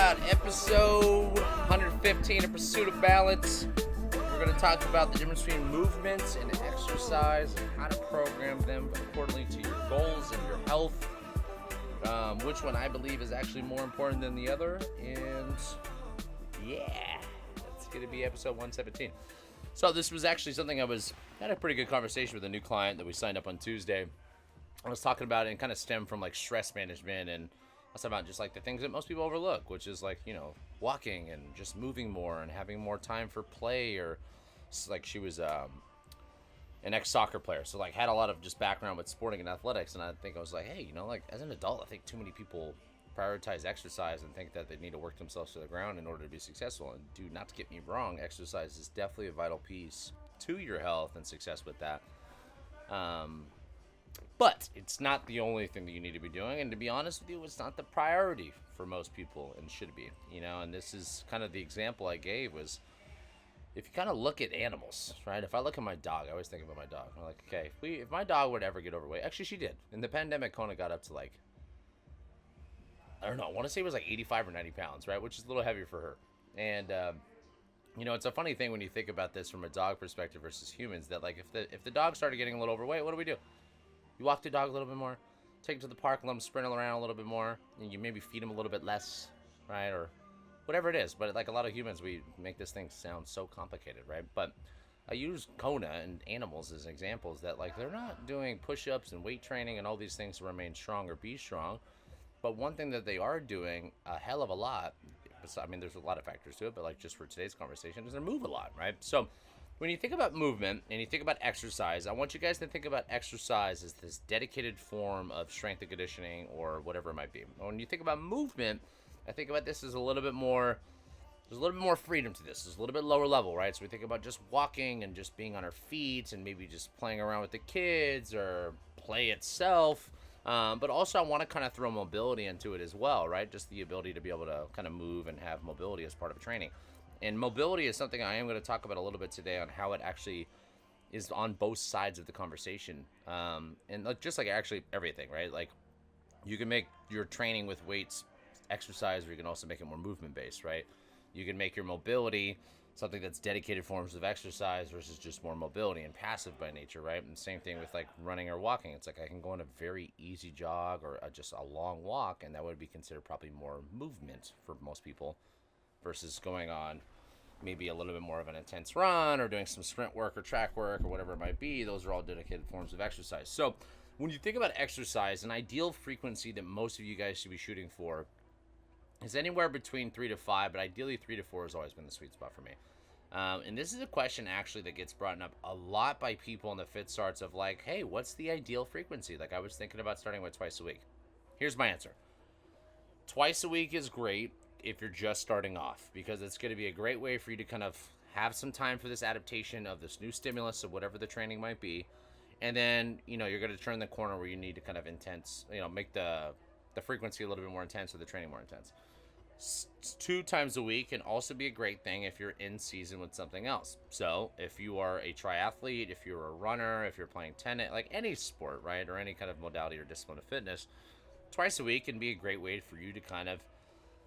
about episode 115 of Pursuit of Balance. We're going to talk about the difference between movements and exercise and how to program them accordingly to your goals and your health. Which one I believe is actually more important than the other. And yeah, that's going to be episode 117. So this was actually something had a pretty good conversation with a new client that we signed up on Tuesday. I was talking about it and kind of stemmed from like stress management, and I was talking about just like the things that most people overlook, which is like, walking and just moving more and having more time for play. Or like she was an ex-soccer player, so like had a lot of just background with sporting and athletics. And I think I was like, hey, like as an adult, I think too many people prioritize exercise and think that they need to work themselves to the ground in order to be successful. And do not to get me wrong, exercise is definitely a vital piece to your health and success with that. But it's not the only thing that you need to be doing, and to be honest with you, it's not the priority for most people, and should be, and this is kind of the example I gave was, if you kind of look at animals, right? If I look at my dog, I always think about my dog. I'm like, okay, if my dog would ever get overweight, actually she did. In the pandemic, Kona got up to like, I don't know, I want to say it was like 85 or 90 pounds, right? Which is a little heavier for her. And, it's a funny thing when you think about this from a dog perspective versus humans, that like if the dog started getting a little overweight, what do? You walk the dog a little bit more, take him to the park, let him sprint around a little bit more, and you maybe feed him a little bit less, right? Or whatever it is. But like a lot of humans, we make this thing sound so complicated, right? But I use Kona and animals as examples that like they're not doing push-ups and weight training and all these things to remain strong or be strong. But one thing that they are doing a hell of a lot, I mean, there's a lot of factors to it, but like just for today's conversation, is they move a lot, right? So when you think about movement and you think about exercise, I want you guys to think about exercise as this dedicated form of strength and conditioning or whatever it might be. When you think about movement, I think about this as a little bit more, there's a little bit more freedom to this. There's a little bit lower level, right? So we think about just walking and just being on our feet and maybe just playing around with the kids or play itself. But also I want to kind of throw mobility into it as well, right? Just the ability to be able to kind of move and have mobility as part of training. And mobility is something I am going to talk about a little bit today on how it actually is on both sides of the conversation. And just like actually everything, right? Like you can make your training with weights exercise, or you can also make it more movement based, right? You can make your mobility something that's dedicated forms of exercise versus just more mobility and passive by nature, right? And same thing with like running or walking. It's like I can go on a very easy jog or just a long walk, and that would be considered probably more movement for most people, versus going on maybe a little bit more of an intense run or doing some sprint work or track work or whatever it might be. Those are all dedicated forms of exercise. So when you think about exercise, an ideal frequency that most of you guys should be shooting for is anywhere between 3 to 5, but ideally 3 to 4 has always been the sweet spot for me. And this is a question actually that gets brought up a lot by people in the fit starts of like, hey, what's the ideal frequency? Like I was thinking about starting with twice a week. Here's my answer. Twice a week is great if you're just starting off, because it's going to be a great way for you to kind of have some time for this adaptation of this new stimulus of whatever the training might be. And then, you're going to turn the corner where you need to kind of make the frequency a little bit more intense or the training more intense. 2 times a week can also be a great thing if you're in season with something else. So if you are a triathlete, if you're a runner, if you're playing tennis, like any sport, right, or any kind of modality or discipline of fitness, twice a week can be a great way for you to kind of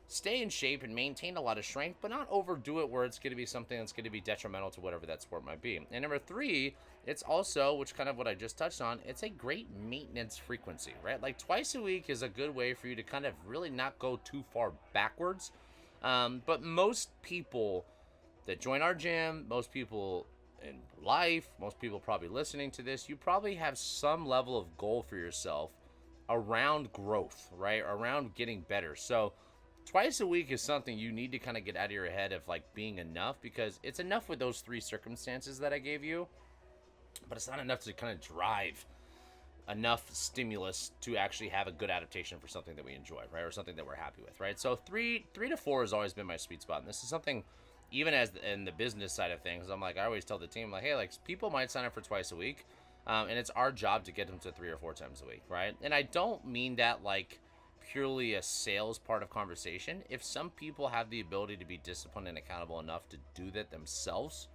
stay in shape and maintain a lot of strength, but not overdo it where it's going to be something that's going to be detrimental to whatever that sport might be. And number 3, it's also, which kind of what I just touched on, it's a great maintenance frequency, right? Like twice a week is a good way for you to kind of really not go too far backwards. But most people that join our gym, most people in life, most people probably listening to this, you probably have some level of goal for yourself around growth, right? Around getting better. So twice a week is something you need to kind of get out of your head of like being enough, because it's enough with those 3 circumstances that I gave you, but it's not enough to kind of drive enough stimulus to actually have a good adaptation for something that we enjoy, right? Or something that we're happy with, right? So 3 to 4 has always been my sweet spot. And this is something, even as in the business side of things, I'm like, I always tell the team like, hey, like people might sign up for twice a week. And it's our job to get them to 3 or 4 times a week, right? And I don't mean that like purely a sales part of conversation. If some people have the ability to be disciplined and accountable enough to do that themselves,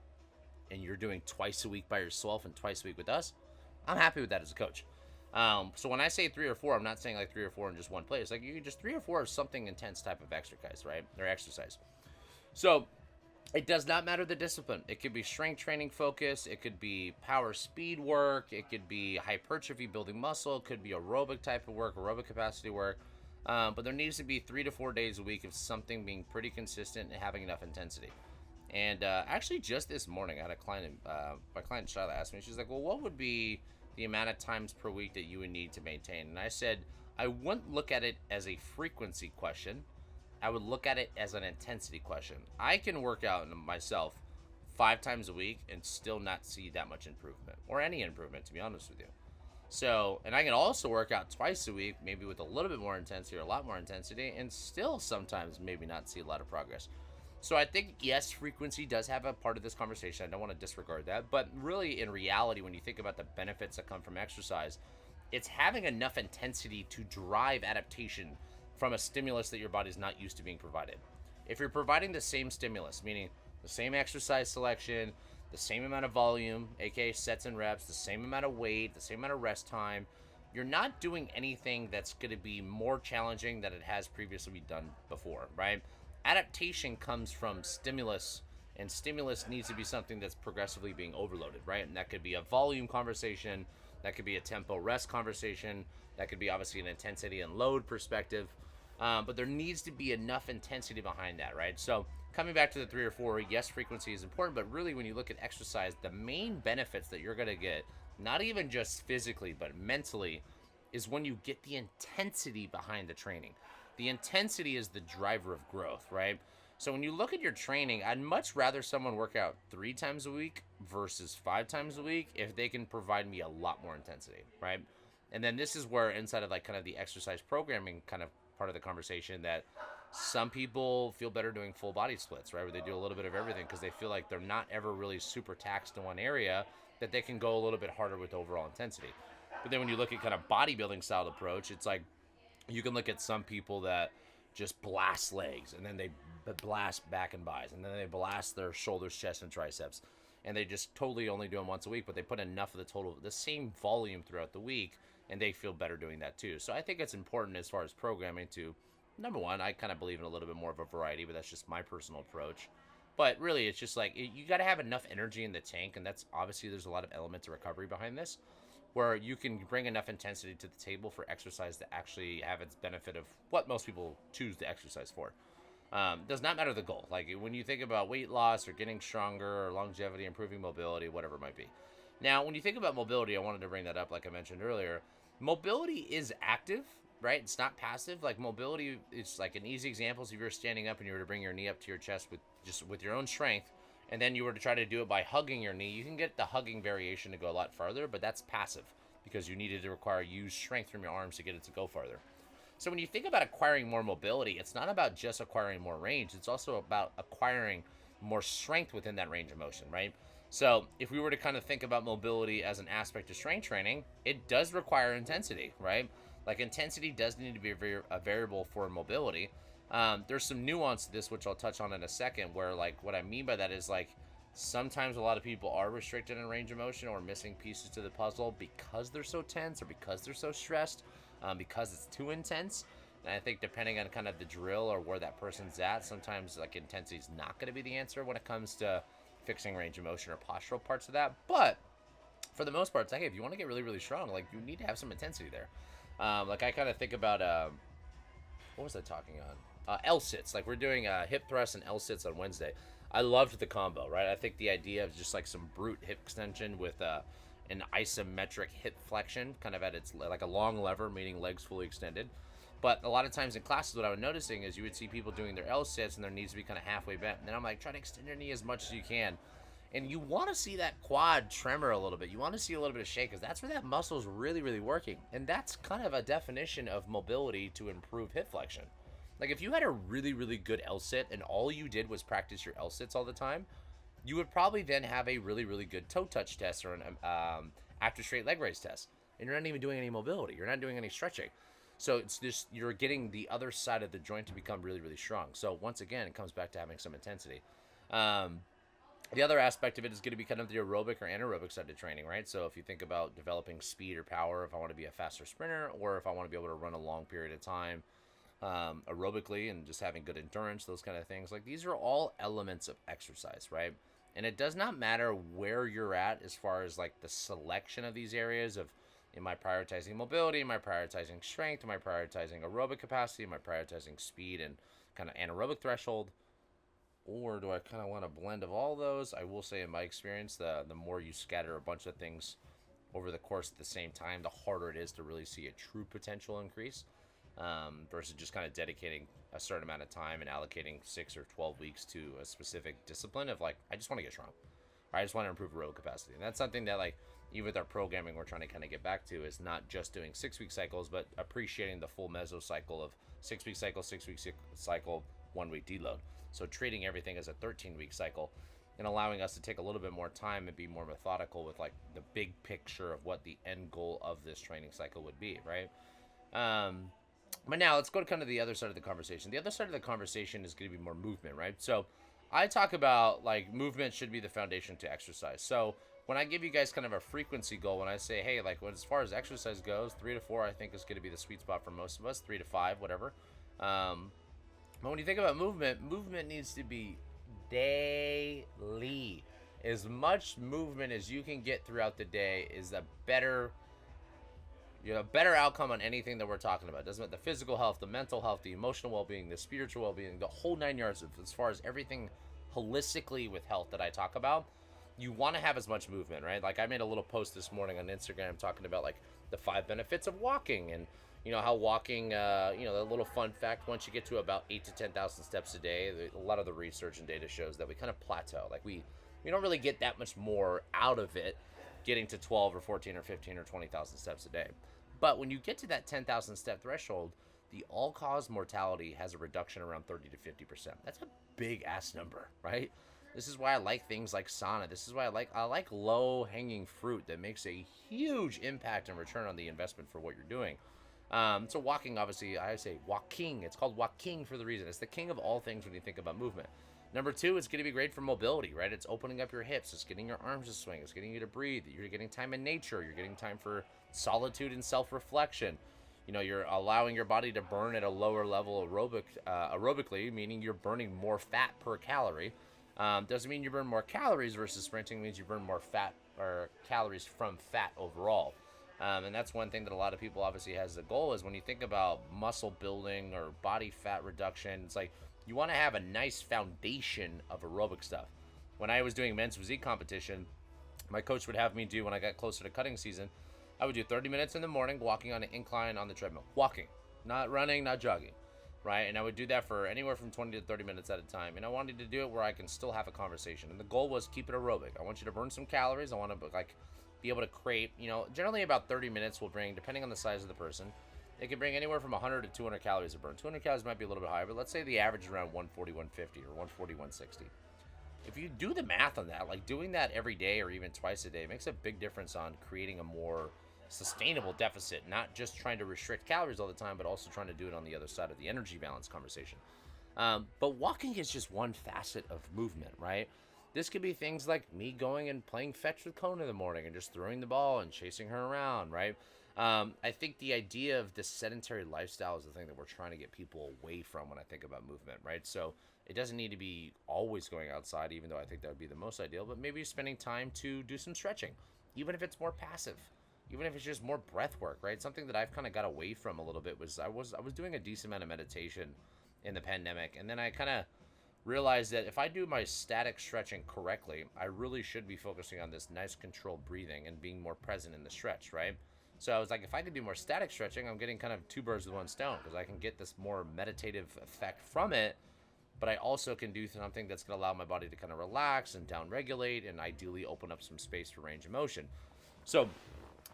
and you're doing twice a week by yourself and twice a week with us, I'm happy with that as a coach. So when I say 3 or 4, I'm not saying like 3 or 4 in just one place. Like you can just 3 or 4 of something intense type of exercise, right? Or exercise. So it does not matter the discipline. It could be strength training focus. It could be power speed work. It could be hypertrophy building muscle. It could be aerobic type of work, aerobic capacity work. But there needs to be 3 to 4 days a week of something being pretty consistent and having enough intensity. And actually, just this morning, I had a client, my client Shyla asked me, she's like, well, what would be the amount of times per week that you would need to maintain? And I said, I wouldn't look at it as a frequency question. I would look at it as an intensity question. I can work out myself 5 times a week and still not see that much improvement or any improvement, to be honest with you. So, and I can also work out twice a week, maybe with a little bit more intensity or a lot more intensity, and still sometimes maybe not see a lot of progress. So I think, yes, frequency does have a part of this conversation. I don't want to disregard that. But really, in reality, when you think about the benefits that come from exercise, it's having enough intensity to drive adaptation from a stimulus that your body's not used to being provided. If you're providing the same stimulus, meaning the same exercise selection, the same amount of volume, aka sets and reps, the same amount of weight, the same amount of rest time, you're not doing anything that's going to be more challenging than it has previously been done before, right? Adaptation comes from stimulus, and stimulus needs to be something that's progressively being overloaded, right? And that could be a volume conversation, that could be a tempo rest conversation, that could be obviously an intensity and load perspective, but there needs to be enough intensity behind that, right? So coming back to the 3 or 4, yes, frequency is important, but really when you look at exercise, the main benefits that you're going to get, not even just physically, but mentally, is when you get the intensity behind the training. The intensity is the driver of growth, right? So when you look at your training, I'd much rather someone work out 3 times a week versus 5 times a week if they can provide me a lot more intensity, right? And then this is where inside of like kind of the exercise programming kind of part of the conversation, that some people feel better doing full body splits, right? Where they do a little bit of everything because they feel like they're not ever really super taxed in one area, that they can go a little bit harder with overall intensity. But then when you look at kind of bodybuilding style approach, it's like you can look at some people that just blast legs and then they blast back and buys and then they blast their shoulders, chest, and triceps, and they just totally only do them once a week, but they put enough of the same volume throughout the week, and they feel better doing that too. So I think it's important as far as programming to, number one, I kind of believe in a little bit more of a variety, but that's just my personal approach. But really, it's just like you got to have enough energy in the tank, and that's obviously there's a lot of elements of recovery behind this, where you can bring enough intensity to the table for exercise to actually have its benefit of what most people choose to exercise for. Does not matter the goal. Like when you think about weight loss or getting stronger or longevity, improving mobility, whatever it might be. Now, when you think about mobility, I wanted to bring that up, like I mentioned earlier. Mobility is active, right? It's not passive. Like mobility, it's like an easy example is if you're standing up and you were to bring your knee up to your chest with your own strength, and then you were to try to do it by hugging your knee, you can get the hugging variation to go a lot farther, but that's passive because you needed to use strength from your arms to get it to go farther. So when you think about acquiring more mobility, it's not about just acquiring more range. It's also about acquiring more strength within that range of motion, right? So if we were to kind of think about mobility as an aspect of strength training, it does require intensity, right? Like intensity does need to be a variable for mobility. There's some nuance to this, which I'll touch on in a second, where like what I mean by that is like sometimes a lot of people are restricted in range of motion or missing pieces to the puzzle because they're so tense or because they're so stressed, because it's too intense. And I think depending on kind of the drill or where that person's at, sometimes like intensity is not going to be the answer when it comes to fixing range of motion or postural parts of that. But for the most part, it's like, hey, if you want to get really, really strong, like you need to have some intensity there. Like I kind of think about, what was I talking on? L-sits. Like we're doing hip thrusts and L-sits on Wednesday. I loved the combo, right? I think the idea of just like some brute hip extension with an isometric hip flexion, kind of at its like a long lever, meaning legs fully extended. But a lot of times in classes, what I was noticing is you would see people doing their L-sits and their knees to be kind of halfway bent. And then I'm like, try to extend your knee as much as you can. And you want to see that quad tremor a little bit. You want to see a little bit of shake because that's where that muscle is really, really working. And that's kind of a definition of mobility to improve hip flexion. Like if you had a really, really good L-sit and all you did was practice your L-sits all the time, you would probably then have a really, really good toe touch test or an after straight leg raise test. And you're not even doing any mobility. You're not doing any stretching. So it's just you're getting the other side of the joint to become really, really strong. So once again, it comes back to having some intensity. The other aspect of it is going to be kind of the aerobic or anaerobic side of training, right? So if you think about developing speed or power, if I want to be a faster sprinter or if I want to be able to run a long period of time aerobically and just having good endurance, those kind of things, like these are all elements of exercise, right? And it does not matter where you're at as far as like the selection of these areas of, am I prioritizing mobility? Am I prioritizing strength? Am I prioritizing aerobic capacity? Am I prioritizing speed and kind of anaerobic threshold? Or do I kind of want a blend of all those? I will say, in my experience, the more you scatter a bunch of things over the course at the same time, the harder it is to really see a true potential increase versus just kind of dedicating a certain amount of time and allocating 6 or 12 weeks to a specific discipline of like, I just want to get strong. Or I just want to improve aerobic capacity. And that's something that, like, even with our programming, we're trying to kind of get back to is not just doing 6 week cycles, but appreciating the full mesocycle of 6 week cycle, 6 week cycle, 1 week deload. So treating everything as a 13-week cycle and allowing us to take a little bit more time and be more methodical with like the big picture of what the end goal of this training cycle would be, right? But now let's go to kind of the other side of the conversation. The other side of the conversation is going to be more movement, right? So I talk about like movement should be the foundation to exercise. So when I give you guys kind of a frequency goal, when I say, hey, like as far as exercise goes, 3 to 4, I think is going to be the sweet spot for most of us, 3 to 5, whatever. But when you think about movement, movement needs to be daily. As much movement as you can get throughout the day is a better, better outcome on anything that we're talking about. It doesn't matter the physical health, the mental health, the emotional well-being, the spiritual well-being, the whole 9 yards of as far as everything holistically with health that I talk about. You want to have as much movement, right? Like I made a little post this morning on Instagram talking about like the 5 benefits of walking and how walking, the little fun fact, once you get to about 8 to 10,000 steps a day, a lot of the research and data shows that we kind of plateau. Like we don't really get that much more out of it getting to 12 or 14 or 15 or 20,000 steps a day. But when you get to that 10,000 step threshold, the all-cause mortality has a reduction around 30 to 50%. That's a big ass number, right? This is why I like things like sauna. This is why I like low-hanging fruit that makes a huge impact and return on the investment for what you're doing. So walking, obviously, I say walking. It's called walking for the reason. It's the king of all things when you think about movement. Number 2, it's going to be great for mobility, right? It's opening up your hips. It's getting your arms to swing. It's getting you to breathe. You're getting time in nature. You're getting time for solitude and self-reflection. You're allowing your body to burn at a lower level aerobically, meaning you're burning more fat per calorie. Doesn't mean you burn more calories versus sprinting. It means you burn more fat or calories from fat overall. And that's one thing that a lot of people obviously has the goal is when you think about muscle building or body fat reduction, it's like you want to have a nice foundation of aerobic stuff. When I was doing men's physique competition, my coach would have me do, when I got closer to cutting season, I would do 30 minutes in the morning walking on an incline on the treadmill. Walking, not running, not jogging, right? And I would do that for anywhere from 20 to 30 minutes at a time. And I wanted to do it where I can still have a conversation. And the goal was keep it aerobic. I want you to burn some calories. I want to be able to create, generally about 30 minutes will bring, depending on the size of the person, it can bring anywhere from 100 to 200 calories to burn. 200 calories might be a little bit higher, but let's say the average is around 140, 150 or 140, 160. If you do the math on that, like doing that every day or even twice a day makes a big difference on creating a more sustainable deficit, not just trying to restrict calories all the time, but also trying to do it on the other side of the energy balance conversation. But walking is just one facet of movement, right? This could be things like me going and playing fetch with Kona in the morning and just throwing the ball and chasing her around, right? I think the idea of this sedentary lifestyle is the thing that we're trying to get people away from when I think about movement, right? So it doesn't need to be always going outside, even though I think that would be the most ideal, but maybe spending time to do some stretching, even if it's more passive, even if it's just more breath work, right? Something that I've kind of got away from a little bit was I was doing a decent amount of meditation in the pandemic, and then I kind of realized that if I do my static stretching correctly, I really should be focusing on this nice controlled breathing and being more present in the stretch, right? So I was like, if I could do more static stretching, I'm getting kind of 2 birds with 1 stone because I can get this more meditative effect from it, but I also can do something that's going to allow my body to kind of relax and down-regulate and ideally open up some space for range of motion. So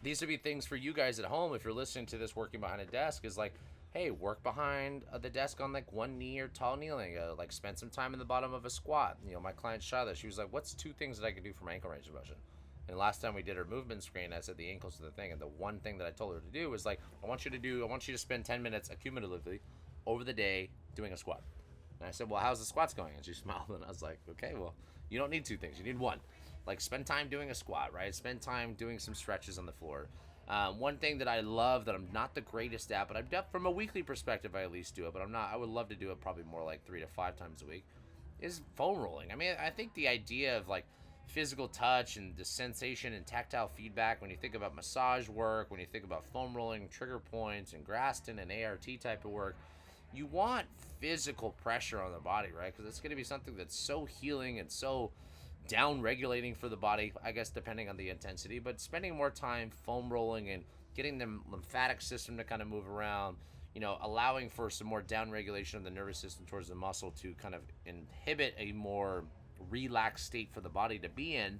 these would be things for you guys at home if you're listening to this working behind a desk is like, hey, work behind the desk on like one knee or tall kneeling, like spend some time in the bottom of a squat. My client Shyla, she was like, what's 2 things that I can do for my ankle range of motion? And last time we did her movement screen, I said the ankles are the thing. And the one thing that I told her to do was like, I want you to spend 10 minutes accumulatively over the day doing a squat. And I said, well, how's the squats going? And she smiled, and I was like, okay, well, you don't need two things. You need one. Like, spend time doing a squat, right? Spend time doing some stretches on the floor. One thing that I love that I'm not the greatest at, but from a weekly perspective, I at least do it, but I'm not, I would love to do it probably more like 3 to 5 times a week, is foam rolling. I mean, I think the idea of like physical touch and the sensation and tactile feedback when you think about massage work, when you think about foam rolling, trigger points, and Graston and ART type of work, you want physical pressure on the body, right? Because it's going to be something that's so healing and so down regulating for the body, I guess, depending on the intensity. But spending more time foam rolling and getting the lymphatic system to kind of move around, allowing for some more down regulation of the nervous system towards the muscle to kind of inhibit a more relaxed state for the body to be in.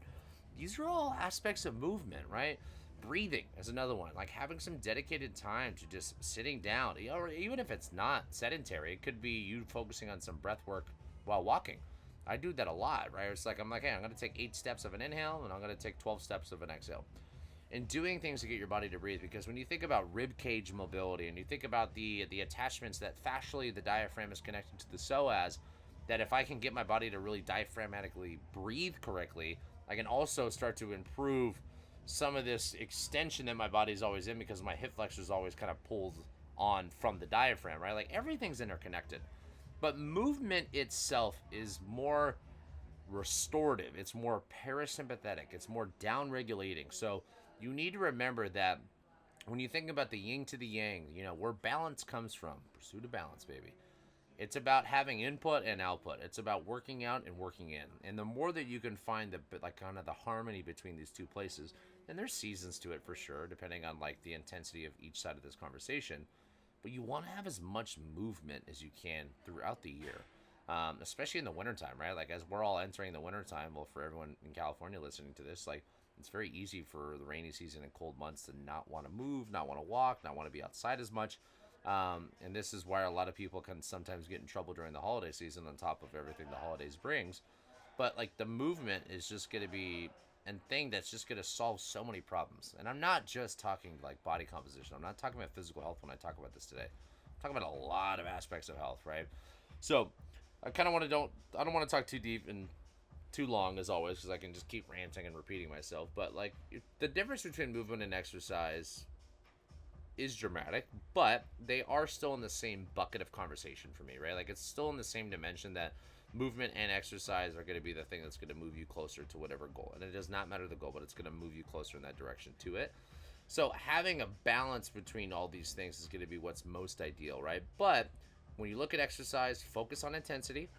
These are all aspects of movement, right? Breathing is another one. Like having some dedicated time to just sitting down, or even if it's not sedentary, it could be you focusing on some breath work while walking. I do that a lot, right? It's like I'm like, hey, I'm going to take 8 steps of an inhale and I'm going to take 12 steps of an exhale. And doing things to get your body to breathe, because when you think about rib cage mobility and you think about the attachments that fascially the diaphragm is connected to the psoas, that if I can get my body to really diaphragmatically breathe correctly, I can also start to improve some of this extension that my body's always in, because my hip flexor is always kind of pulled on from the diaphragm, right? Like everything's interconnected. But movement itself is more restorative. It's more parasympathetic. It's more down regulating. So you need to remember that when you think about the yin to the yang, where balance comes from, pursuit of balance, baby. It's about having input and output. It's about working out and working in. And the more that you can find kind of the harmony between these two places, and there's seasons to it for sure, depending on like the intensity of each side of this conversation. But you want to have as much movement as you can throughout the year, especially in the wintertime, right? Like as we're all entering the wintertime, well, for everyone in California listening to this, like it's very easy for the rainy season and cold months to not want to move, not want to walk, not want to be outside as much. And this is why a lot of people can sometimes get in trouble during the holiday season on top of everything the holidays brings. But like the movement is just going to be a thing that's just going to solve so many problems. And I'm not just talking like body composition. I'm not talking about physical health when I talk about this today. I'm talking about a lot of aspects of health, right? So I kind of I don't want to talk too deep and too long as always, because I can just keep ranting and repeating myself. But like the difference between movement and exercise is dramatic, but they are still in the same bucket of conversation for me, right? Like it's still in the same dimension that movement and exercise are going to be the thing that's going to move you closer to whatever goal. And it does not matter the goal, but it's going to move you closer in that direction to it. So having a balance between all these things is going to be what's most ideal, right? But when you look at exercise, focus on intensity,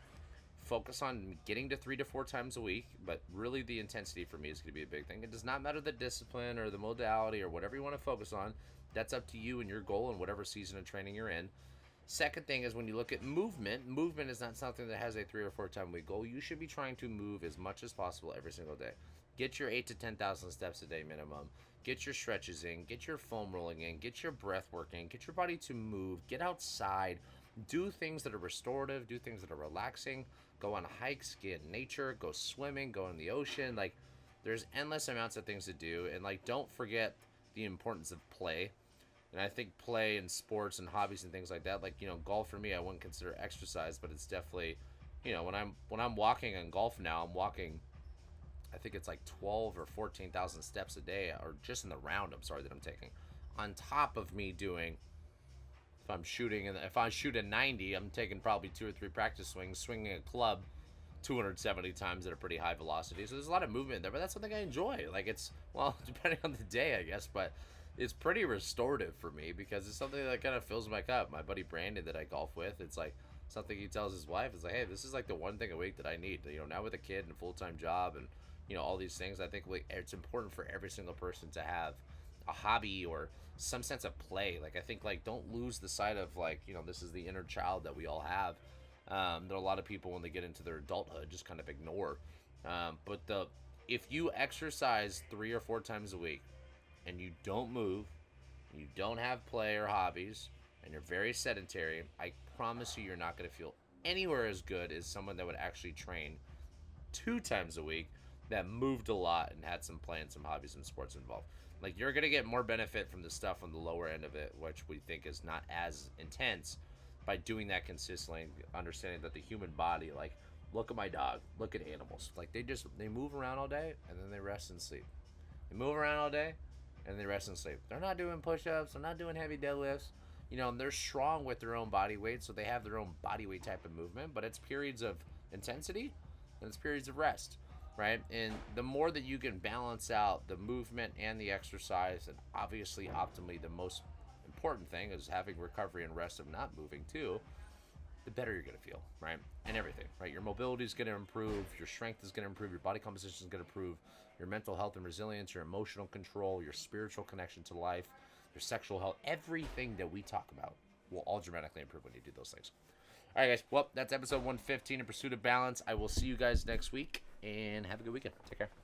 focus on getting to 3 to 4 times a week, but really the intensity for me is going to be a big thing. It does not matter the discipline or the modality or whatever you want to focus on. That's up to you and your goal and whatever season of training you're in. Second thing is when you look at movement is not something that has a 3 or 4 time week goal. You should be trying to move as much as possible every single day. Get your 8 to 10,000 steps a day minimum. Get your stretches in, get your foam rolling in, get your breath work in, get your body to move, get outside, do things that are restorative, do things that are relaxing, go on hikes, get in nature, go swimming, go in the ocean. Like there's endless amounts of things to do. And like don't forget the importance of play. And I think play and sports and hobbies and things like that, like, golf for me, I wouldn't consider exercise, but it's definitely, when I'm walking on golf now, I'm walking, I think it's like 12 or 14,000 steps a day, or just in the round, that I'm taking. On top of me doing, if I shoot a 90, I'm taking probably 2 or 3 practice swings, swinging a club 270 times at a pretty high velocity. So there's a lot of movement there, but that's something I enjoy. Like it's, well, depending on the day, I guess, but it's pretty restorative for me because it's something that kind of fills my cup. My buddy Brandon that I golf with, it's like something he tells his wife. It's like, hey, this is like the one thing a week that I need. Now with a kid and a full-time job and, all these things, I think like it's important for every single person to have a hobby or some sense of play. Like I think like don't lose the sight of like, this is the inner child that we all have. There are a lot of people when they get into their adulthood just kind of ignore. But if you exercise 3 or 4 times a week, and you don't move, you don't have play or hobbies, and you're very sedentary, I promise you're not going to feel anywhere as good as someone that would actually train 2 times a week that moved a lot and had some play and some hobbies and sports involved. Like you're going to get more benefit from the stuff on the lower end of it, which we think is not as intense, by doing that consistently, understanding that the human body, like, look at my dog, look at animals, like they move around all day and then they rest and sleep. They move around all day and they rest and sleep. They're not doing push-ups, they're not doing heavy deadlifts, and they're strong with their own body weight, so they have their own body weight type of movement, but it's periods of intensity and it's periods of rest, right? And the more that you can balance out the movement and the exercise, and obviously optimally the most important thing is having recovery and rest of not moving too, the better you're going to feel, right? And everything, right? Your mobility is going to improve, your strength is going to improve, your body composition is going to improve, your mental health and resilience, your emotional control, your spiritual connection to life, your sexual health, everything that we talk about will all dramatically improve when you do those things. All right, guys. Well, that's episode 115 in Pursuit of Balance. I will see you guys next week, and have a good weekend. Take care.